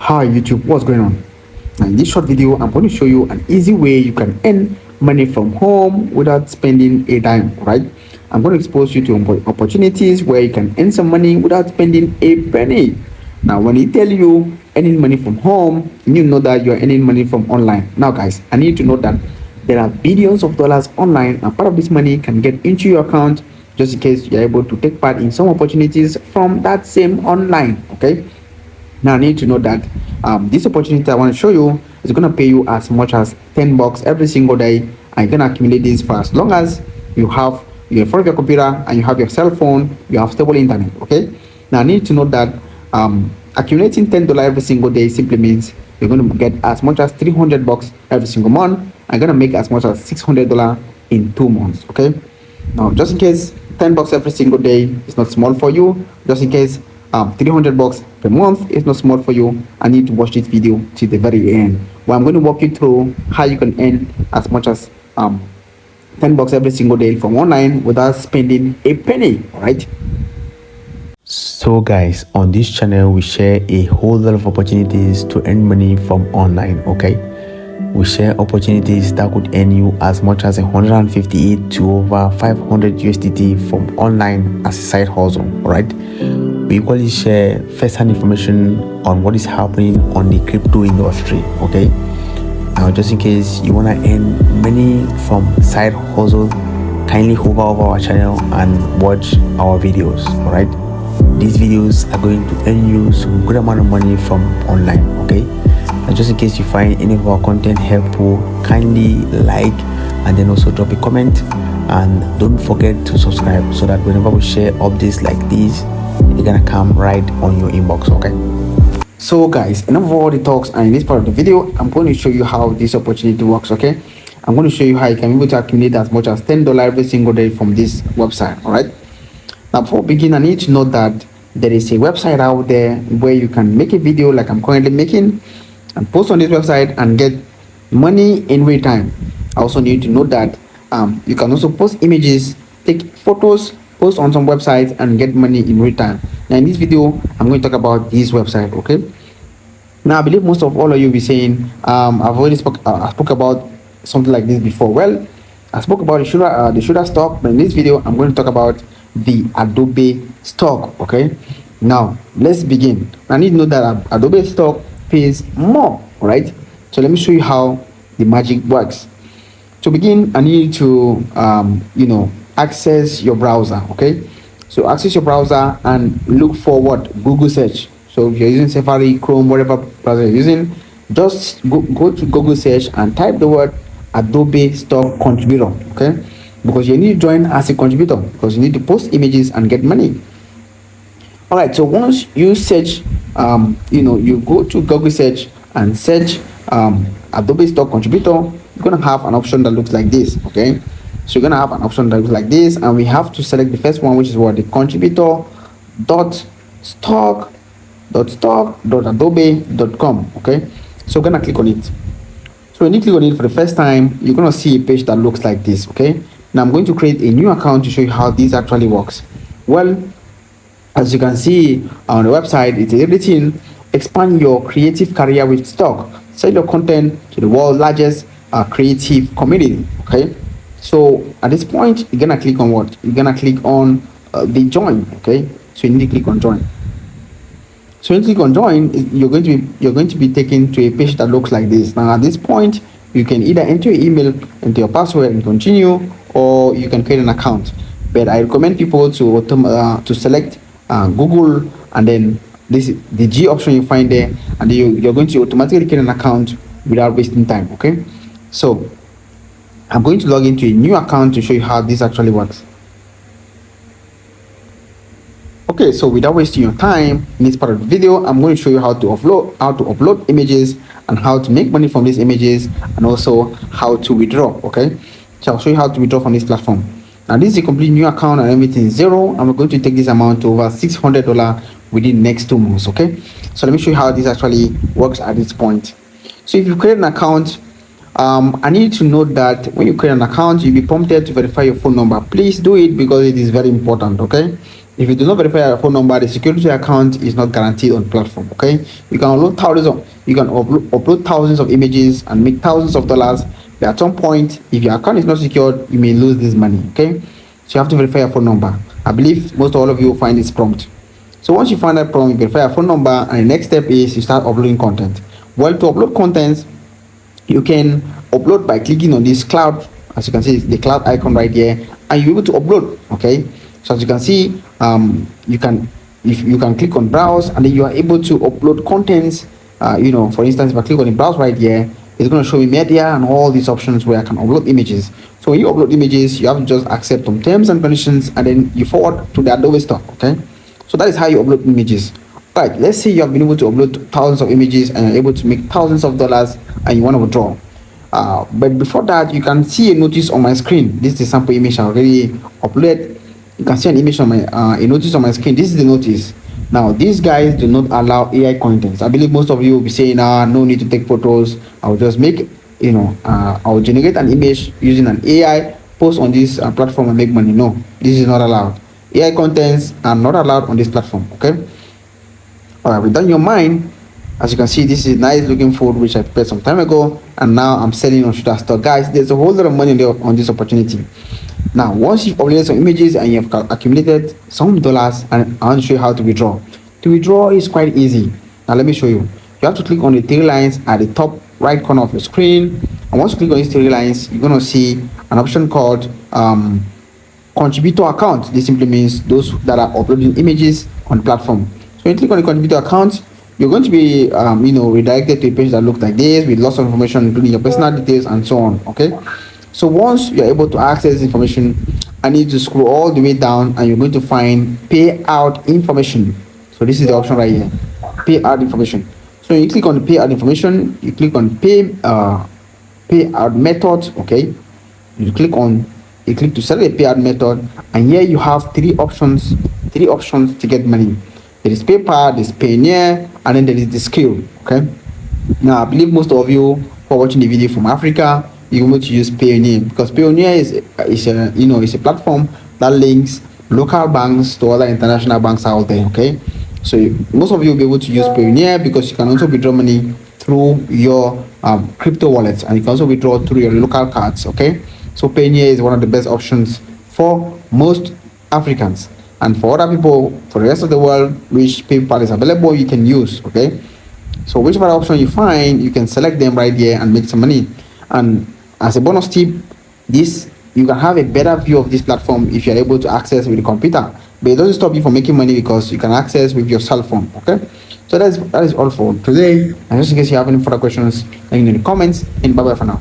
Hi YouTube, what's going on? Now in this short video, I'm going to show you an easy way you can earn money from home without spending a dime, right? I'm going to expose you to opportunities where you can earn some money without spending a penny. Now, when I tell you earning money from home, you need to know that you're earning money from online. Now, guys, I need to know that there are billions of dollars online, and part of this money can get into your account just in case you're able to take part in some opportunities from that same online, okay? Now I need to know that this opportunity I want to show you is going to pay you as much as $10 every single day, and you're going to accumulate this for as long as you're in front of your computer and you have your cell phone, you have stable internet. Okay. Now I need to know that accumulating $10 every single day simply means you're going to get as much as $300 every single month. I'm going to make as much as $600 in 2 months. Okay. Now, just in case $10 every single day is not small for you, just in case $300 per month is not small for you, I need to watch this video to the very end, where I'm going to walk you through how you can earn as much as $10 every single day from online without spending a penny. All right. So guys, on this channel we share a whole lot of opportunities to earn money from online. Okay, we share opportunities that could earn you as much as 158 to over 500 USDT from online as a side hustle. All right, we equally share first-hand information on what is happening on the crypto industry. Okay, now just in case you want to earn money from side hustle, kindly hover over our channel and watch our videos. All right, these videos are going to earn you some good amount of money from online. Okay, and just in case you find any of our content helpful, kindly like and then also drop a comment, and don't forget to subscribe so that whenever we share updates like these, they're gonna come right on your inbox. Okay, so guys, enough of all the talks, and in this part of the video I'm going to show you how this opportunity works. Okay, I'm going to show you how you can be able to accumulate as much as $10 every single day from this website. All right, now before we begin, I need to know that there is a website out there where you can make a video like I'm currently making and post on this website and get money in real time. I also need to know that you can also post images, take photos, post on some websites and get money in real time. Now in this video I'm going to talk about this website. Okay, now I believe most of all of you will be saying I've already spoke about something like this before. Well, I spoke about the shooter stock, but in this video I'm going to talk about the Adobe stock. Okay, now let's begin. I need to know that Adobe stock pays more. All right, so let me show you how the magic works. To begin, I need to access your browser. Okay, so access your browser and look for what Google search. So if you're using Safari, Chrome, whatever browser you're using, just go to Google search and type the word Adobe stock contributor. Okay, because you need to join as a contributor, because you need to post images and get money. All right, so once you search you go to Google search and search Adobe stock contributor, you're gonna have an option that looks like this. Okay, so you're gonna have an option that looks like this, and we have to select the first one, which is what the contributor stock.adobe.com. okay, so we're gonna click on it. So when you click on it for the first time, you're gonna see a page that looks like this. Okay, now I'm going to create a new account to show you how this actually works. Well, as you can see on the website, it's everything. Expand your creative career with stock. Sell your content to the world's largest creative community. Okay, so at this point you're gonna click on what? You're gonna click on the join. Okay, so you need to click on join. So when you click on join, you're going to be taken to a page that looks like this. Now at this point, you can either enter your email, enter your password and continue, or you can create an account. But I recommend people to select Google, and then the G option you find there, and you're going to automatically create an account without wasting time. Okay, so I'm going to log into a new account to show you how this actually works. Okay, so without wasting your time, in this part of the video I'm going to show you how to upload images and how to make money from these images, and also how to withdraw. Okay, so I'll show you how to withdraw from this platform. Now this is a complete new account and everything is zero, and we're going to take this amount to over $600 within the next 2 months. Okay, so let me show you how this actually works at this point. So if you create an account, I need to note that when you create an account, you'll be prompted to verify your phone number. Please do it because it is very important. Okay, If you do not verify your phone number, the security account is not guaranteed on the platform. Okay, you can upload thousands of images and make thousands of dollars, but at some point, if your account is not secured, you may lose this money. Okay, so you have to verify your phone number. I believe most all of you will find this prompt. So once you find that prompt, you verify your phone number, and the next step is you start uploading content. Well, to upload content, you can upload by clicking on this cloud. As you can see, the cloud icon right here, and you're able to upload. Okay, so as you can see, you can, if you can click on browse, and then you are able to upload contents. For instance, if I click on the browse right here, it's going to show me media and all these options where I can upload images. So when you upload images, you have to just accept some terms and conditions, and then you forward to the Adobe store. Okay, so that is how you upload images. Right, let's say you have been able to upload thousands of images and you're able to make thousands of dollars, and you want to withdraw. But before that, you can see a notice on my screen. This is the sample image I already uploaded. You can see an image on my a notice on my screen. This is the notice. Now, these guys do not allow AI contents. I believe most of you will be saying, no need to take photos. I will just make, I will generate an image using an AI, post on this platform and make money. No, this is not allowed. AI contents are not allowed on this platform. Okay. All right, within your mind, as you can see, this is nice looking food which I prepared some time ago, and now I'm selling on Shooter Store. Guys, there's a whole lot of money there on this opportunity. Now, once you've uploaded some images and you've accumulated some dollars, and I want to show you how to withdraw. To withdraw is quite easy. Now, let me show you. You have to click on the three lines at the top right corner of your screen, and once you click on these three lines, you're going to see an option called contributor account. This simply means those that are uploading images on the platform. So when you click on the contributor account, you're going to be redirected to a page that looks like this with lots of information, including your personal details and so on. Okay, so once you're able to access this information, I need to scroll all the way down, and you're going to find payout information. So this is the option right here, payout information. So you click on the payout information, you click on payout method. Okay, you click to select a payout method, and here you have three options to get money. There is PayPal, there is Payoneer, and then there is the skill. Okay, now I believe most of you who are watching the video from Africa, you're going to use Payoneer, because Payoneer is a platform that links local banks to other international banks out there. Okay, so most of you will be able to use Payoneer because you can also withdraw money through your crypto wallets, and you can also withdraw through your local cards. Okay, so Payoneer is one of the best options for most Africans. And for other people, for the rest of the world, which PayPal is available, you can use. Okay, so whichever option you find, you can select them right here and make some money. And as a bonus tip, you can have a better view of this platform if you're able to access with the computer, but it doesn't stop you from making money because you can access with your cell phone. Okay, so that is all for today. And just in case you have any further questions, let me know in the comments, and bye bye for now.